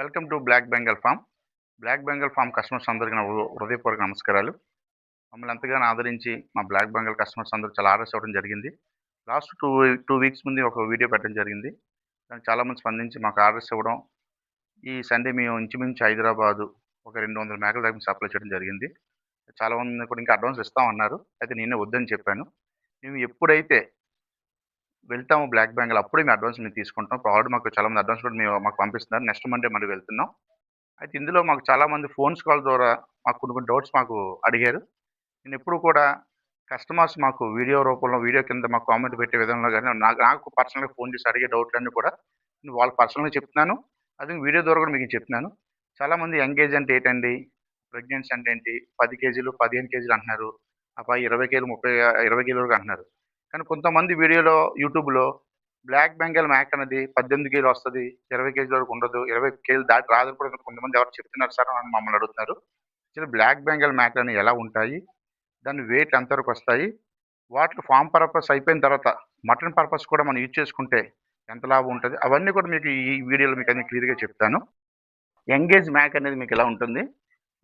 Welcome to black Bengal farm. Black Bengal farm customers అందరికీ నా హృదయపూర్వక నమస్కారాలు. మమ్మల్ని ఎంతగానో ఆదరించి మా బ్లాక్ బెంగాల్ కస్టమర్స్ అందరూ చాలా ఆర్డర్స్ ఇవ్వడం జరిగింది. లాస్ట్ 2 వీక్స్ ముందు ఒక వీడియో పెట్టడం జరిగింది. దానికి చాలామంది స్పందించి మాకు ఆర్డర్స్ ఇవ్వడం, ఈ సండే మేము ఇంచుమించు హైదరాబాదు ఒక 200 మేకల దాకా సప్లై చేయడం జరిగింది. చాలామంది కూడా ఇంకా అడ్వాన్స్ ఇస్తామన్నారు. అయితే నేనే వద్దని చెప్పాను. మేము ఎప్పుడైతే వెళ్తాము బ్లాక్ బెంగాల్ అప్పుడే మేము అడ్వాన్స్ మేము తీసుకుంటాం. ఇప్పుడు ఆల్రెడీ మాకు చాలామంది అడ్వాన్స్ కూడా మాకు పంపిస్తున్నారు. నెక్స్ట్ మండే మళ్ళీ వెళ్తున్నాం. అయితే ఇందులో మాకు చాలామంది ఫోన్స్ కాల్ ద్వారా మాకు కొన్ని డౌట్స్ మాకు అడిగారు. నేను ఎప్పుడు కూడా కస్టమర్స్ మాకు వీడియో రూపంలో వీడియో కింద మాకు కామెంట్ పెట్టే విధంలో కానీ నాకు పర్సనల్గా ఫోన్ చేసి అడిగే డౌట్లన్నీ కూడా నేను వాళ్ళకి పర్సనల్గా చెప్తున్నాను. అదే వీడియో ద్వారా కూడా మీకు చెప్తున్నాను. చాలామంది యంగేజ్ అంటే ఏంటండి, ప్రెగ్నెన్సీ అంటే ఏంటి, 10 కేజీలు 15 కేజీలు అంటున్నారు, అబ్బాయి 20 కేజీలు 20 కేజీల వరకు అంటున్నారు. కానీ కొంతమంది వీడియోలో యూట్యూబ్లో బ్లాక్ బెంగాల్ మ్యాక్ అనేది 18 కేజీలు వస్తుంది, 20 కేజీల వరకు ఉండదు, 20 కేజీలు దాటి రాదని కూడా కొంతమంది ఎవరు చెప్తున్నారు సార్ అని మమ్మల్ని అడుగుతున్నారు. అసలు బ్లాక్ బెంగాల్ మ్యాక్ అనేవి ఎలా ఉంటాయి, దాని వెయిట్ ఎంతవరకు వస్తాయి, వాటికి ఫామ్ పర్పస్ అయిపోయిన తర్వాత మటన్ పర్పస్ కూడా మనం యూజ్ చేసుకుంటే ఎంత లాభం ఉంటుంది, అవన్నీ కూడా మీకు ఈ వీడియోలో మీకు అన్ని క్లియర్గా చెప్తాను. యంగేజ్ మ్యాక్ అనేది మీకు ఎలా ఉంటుంది,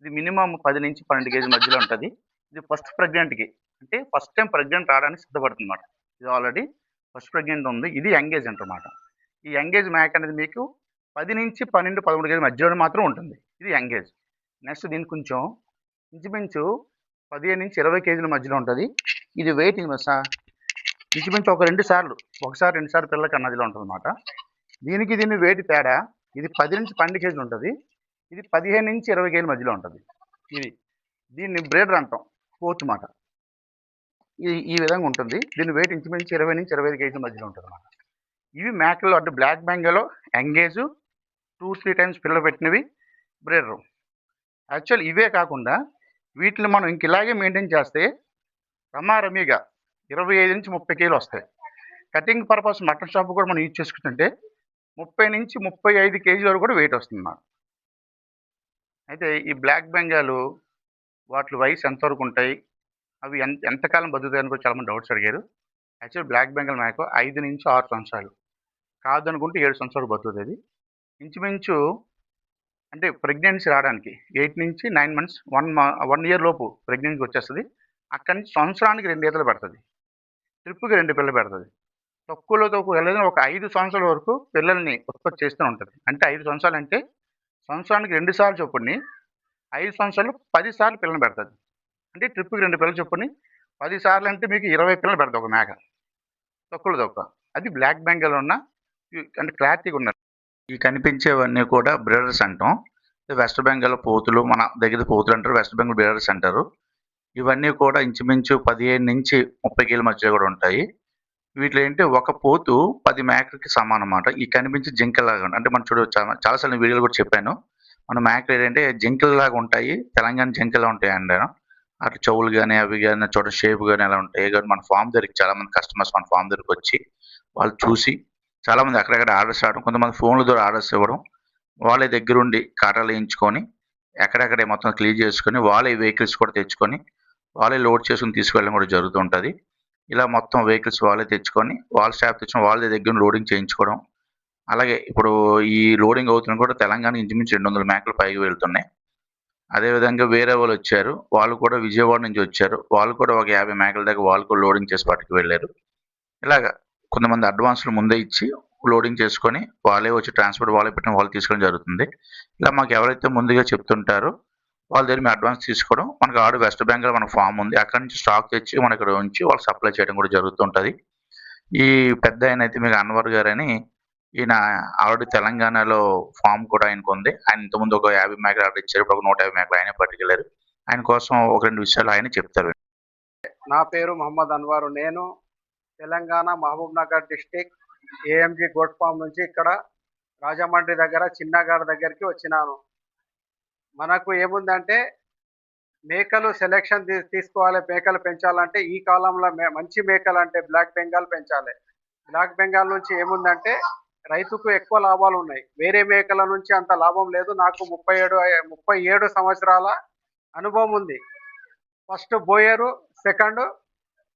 ఇది మినిమం 10 నుంచి 12 కేజీ మధ్యలో ఉంటుంది. ఇది ఫస్ట్ ప్రెగ్నెంట్కి, అంటే ఫస్ట్ టైం ప్రెగ్నెంట్ రావడానికి సిద్ధపడుతుంది అన్నమాట. ఇది ఆల్రెడీ ఫస్ట్ ప్రెగ్నెంట్ ఉంది, ఇది యంగేజ్ అంటమాట. ఈ యంగేజ్ మ్యాక్ అనేది మీకు 10 నుంచి 12, 13 కేజీ మధ్యలో మాత్రం ఉంటుంది. ఇది యంగేజ్. నెక్స్ట్ దీనికి కొంచెం ఇంచుమించు 15 నుంచి 20 కేజీల మధ్యలో ఉంటుంది. ఇది వెయిట్ ఇంచుమించు ఒక 2 సార్లు, ఒకసారి 2 సార్లు పిల్లలకి అన్నదిలో ఉంటుంది అన్నమాట. దీని వెయిట్ తేడా, ఇది 10 నుంచి 12 కేజీలు ఉంటుంది, ఇది 15 నుంచి 20 కేజీల మధ్యలో ఉంటుంది. దీన్ని బ్రేడర్ అంటాం, పోతు మాట. ఈ విధంగా ఉంటుంది. దీని వెయిట్ ఇంచుమించు 20 నుంచి 25 కేజీల మధ్యలో ఉంటుంది అన్నమాట. ఇవి మేకలు అంటే బ్లాక్ బెంగాల్లో యంగేజ్ 2-3 టైమ్స్ పిల్లలు పెట్టినవి బ్రేడరు. యాక్చువల్ ఇవే కాకుండా వీటిని మనం ఇంక ఇలాగే మెయింటైన్ చేస్తే రమారమీగా 25 నుంచి 30 కేజీలు వస్తాయి. కటింగ్ పర్పస్ మటన్ షాప్ కూడా మనం యూజ్ చేసుకుంటుంటే 30 నుంచి 35 కేజీల వరకు కూడా వెయిట్ వస్తుంది అన్నమాట. అయితే ఈ బ్లాక్ బెంగాల్ వాటి వయసు ఎంతవరకు ఉంటాయి, అవి ఎంతకాలం బతుకుతాయని కూడా చాలామంది డౌట్స్ అడిగారు. యాక్చువల్ బ్లాక్ బెంగాల్ మేక 5 నుంచి 6 సంవత్సరాలు, కాదనుకుంటే 7 సంవత్సరాలు బతుకుతుంది. ఇంచుమించు అంటే ప్రెగ్నెన్సీ రావడానికి 8 నుంచి 9 మంత్స్, 1 ఇయర్ లోపు ప్రెగ్నెన్సీ వచ్చేస్తుంది. అక్కడి నుంచి సంవత్సరానికి 2 ఈతలు పెడుతుంది, ట్రిప్కి 2 పిల్లలు పెడుతుంది. తక్కువ వెళ్ళదని ఒక 5 సంవత్సరాల వరకు పిల్లల్ని ఉత్పత్తి చేస్తూ ఉంటుంది. అంటే 5 సంవత్సరాలు అంటే సంవత్సరానికి 2 సార్లు చొప్పుని 5 సంవత్సరాలు 10 సార్లు పిల్లలు పెడుతుంది. అంటే ట్రిప్కి 2 పిల్లలు చొప్పుని 10 సార్లు అంటే మీకు 20 పిల్లలు పెడుతుంది ఒక మేక, తక్కువ. అది బ్లాక్ బెంగాల్ ఉన్న అంటే క్లారిటీగా ఉన్నది. ఈ కనిపించేవన్నీ కూడా బ్రీడర్స్ అంటాం. వెస్ట్ బెంగాల్ పోతులు, మన దగ్గర పోతులు అంటారు, వెస్ట్ బెంగాల్ బ్రీడర్స్ అంటారు. ఇవన్నీ కూడా ఇంచుమించు 15 నుంచి 30 కేజీల మధ్య కూడా ఉంటాయి. వీటిలో ఏంటి, ఒక పోతు 10 మేకలకి సమానం అన్నమాట. ఈ కనిపించే జింకలాగా అంటే మనం చాలాసార్లు వీడియోలు కూడా చెప్పాను. మన మేకలు ఏంటంటే జింకల్లాగా ఉంటాయి, తెలంగాణ జింకలా ఉంటాయండి. అట్లా చెవులు కానీ అవి కానీ చోట షేప్ కానీ ఎలా ఉంటాయి. కానీ మన ఫామ్ దగ్గరికి చాలామంది కస్టమర్స్ మన ఫామ్ దగ్గరికి వచ్చి వాళ్ళు చూసి చాలామంది అక్కడెక్కడ ఆర్డర్స్ రావడం, కొంతమంది ఫోన్ల ద్వారా ఆర్డర్స్ ఇవ్వడం, వాళ్ళే దగ్గరుండి కాటాలు వేయించుకొని ఎక్కడెక్కడే మొత్తం క్లీన్ చేసుకొని వాళ్ళే వెహికల్స్ కూడా తెచ్చుకొని వాళ్ళే లోడ్ చేసుకుని తీసుకెళ్ళడం కూడా జరుగుతూ ఉంటుంది. ఇలా మొత్తం వెహికల్స్ వాళ్ళే తెచ్చుకొని వాళ్ళ స్టాఫ్ తెచ్చుకొని వాళ్ళ దగ్గర లోడింగ్ చేయించుకోవడం. అలాగే ఇప్పుడు ఈ లోడింగ్ అవుతున్న కూడా తెలంగాణ ఇంచుమించు 200 మేకలు పైకి వెళ్తున్నాయి. అదేవిధంగా వేరే వాళ్ళు వచ్చారు, వాళ్ళు కూడా విజయవాడ నుంచి వచ్చారు, వాళ్ళు కూడా ఒక 50 మేకల దాకా వాళ్ళు కూడా లోడింగ్ చేసి పట్టుకు వెళ్ళారు. ఇలాగా కొంతమంది అడ్వాన్స్లు ముందే ఇచ్చి లోడింగ్ చేసుకొని వాళ్ళే వచ్చి ట్రాన్స్పోర్ట్ వాళ్ళే పెట్టిన వాళ్ళు తీసుకోవడం జరుగుతుంది. ఇలా మాకు ఎవరైతే ముందుగా చెప్తుంటారో వాళ్ళ దగ్గర మేము అడ్వాన్స్ తీసుకోవడం, మనకు ఆల్రెడీ వెస్ట్ బెంగాల్ మన ఫామ్ ఉంది, అక్కడి నుంచి స్టాక్ తెచ్చి మన ఇక్కడ ఉంచి వాళ్ళు సప్లై చేయడం కూడా జరుగుతుంటుంది. ఈ పెద్ద ఆయన అయితే మీకు అన్వర్ గారని, ఈయన ఆల్రెడీ తెలంగాణలో ఫామ్ కూడా ఆయనకు ఉంది. ఆయన ఇంతకుముందు ఒక 50 మేకలు ఆర్డర్ ఇచ్చారు, ఇప్పుడు ఒక 150 మేకలు ఆయనే పట్టుకెళ్ళారు. ఆయన కోసం ఒక 2 విషయాలు ఆయన చెప్తారు. నా పేరు మహమ్మద్ అన్వర్. నేను Telangana Mahabubnagar district AMG goat farm నుంచి ఇక్కడ రాజమండ్రి దగ్గర చిన్నగారి దగ్గరికి వచ్చినాను. మనకు ఏముందంటే మేకలు సెలెక్షన్ తీసుకోవాలి, మేకలు పెంచాలంటే ఈ కాలంలో మంచి మేకలు అంటే బ్లాక్ బెంగాల్ పెంచాలి. బ్లాక్ బెంగాల్ నుంచి ఏముందంటే రైతుకు ఎక్కువ లాభాలు ఉన్నాయి, వేరే మేకల నుంచి అంత లాభం లేదు. నాకు 37 సంవత్సరాల అనుభవం ఉంది. First Boer, second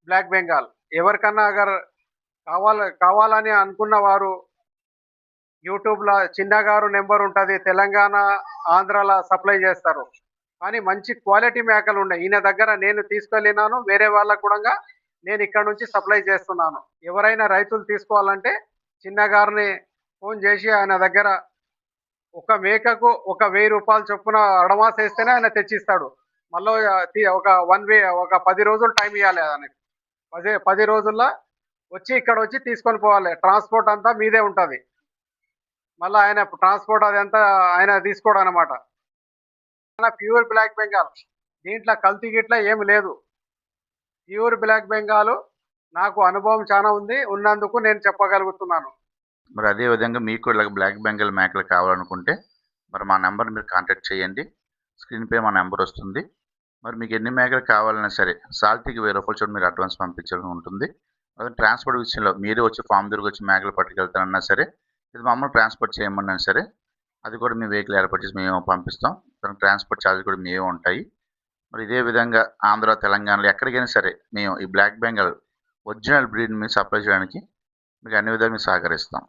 black Bengal. ఎవరికన్నా అగర్ కావాలని అనుకున్న వారు యూట్యూబ్లో చిన్నగారు నెంబర్ ఉంటుంది, తెలంగాణ ఆంధ్రాలో సప్లై చేస్తారు. కానీ మంచి క్వాలిటీ మేకలు ఉన్నాయి. ఈయన దగ్గర నేను తీసుకెళ్ళినాను, వేరే వాళ్ళకు కూడా నేను ఇక్కడ నుంచి సప్లై చేస్తున్నాను. ఎవరైనా రైతులు తీసుకోవాలంటే చిన్నగారిని ఫోన్ చేసి ఆయన దగ్గర ఒక మేకకు ఒక 1000 రూపాయలు చొప్పున అడ్వాన్స్ వేస్తేనే ఆయన తెచ్చిస్తాడు. మళ్ళీ ఒక 10 రోజులు టైం ఇవ్వాలి ఆయనకి. 10 రోజుల్లో ఇక్కడ వచ్చి తీసుకొని పోవాలి. ట్రాన్స్పోర్ట్ అంతా మీదే ఉంటుంది. మళ్ళీ ఆయన ట్రాన్స్పోర్ట్ అదంతా ఆయన తీసుకోవడం అనమాట. ప్యూర్ బ్లాక్ బెంగాల్, దీంట్లో కల్తీ గిట్ల ఏమి లేదు. ప్యూర్ బ్లాక్ బెంగాల్ నాకు అనుభవం చాలా ఉంది, ఉన్నందుకు నేను చెప్పగలుగుతున్నాను. మరి అదే విధంగా మీకు ఇలాగ బ్లాక్ బెంగాల్ మేకలు కావాలనుకుంటే మరి మా నెంబర్ మీరు కాంటాక్ట్ చేయండి. స్క్రీన్పై మా నెంబర్ వస్తుంది. మరి మీకు ఎన్ని మేకలు కావాలన్నా సరే సాల్తీకి 1000 రూపాయలు చోటు మీరు అడ్వాన్స్ పంపించాల్సి ఉంటుంది. అదే ట్రాన్స్పోర్ట్ విషయంలో మీరే వచ్చి ఫామ్ దగ్గరకు వచ్చి మేకలు పట్టుకెళ్తానన్నా సరే, ఇది మమ్మల్ని ట్రాన్స్పోర్ట్ చేయమన్నా సరే అది కూడా మీ వెహికల్ ఏర్పాటు చేసి మేము పంపిస్తాం. దానికి ట్రాన్స్పోర్ట్ ఛార్జ్ కూడా మేమే ఉంటాయి. మరి ఇదే విధంగా ఆంధ్ర, తెలంగాణలో ఎక్కడికైనా సరే మేము ఈ బ్లాక్ బెంగాల్ ఒరిజినల్ బ్రీడ్ని సప్లై చేయడానికి మీకు అన్ని విధాలు మేము సహకరిస్తాం.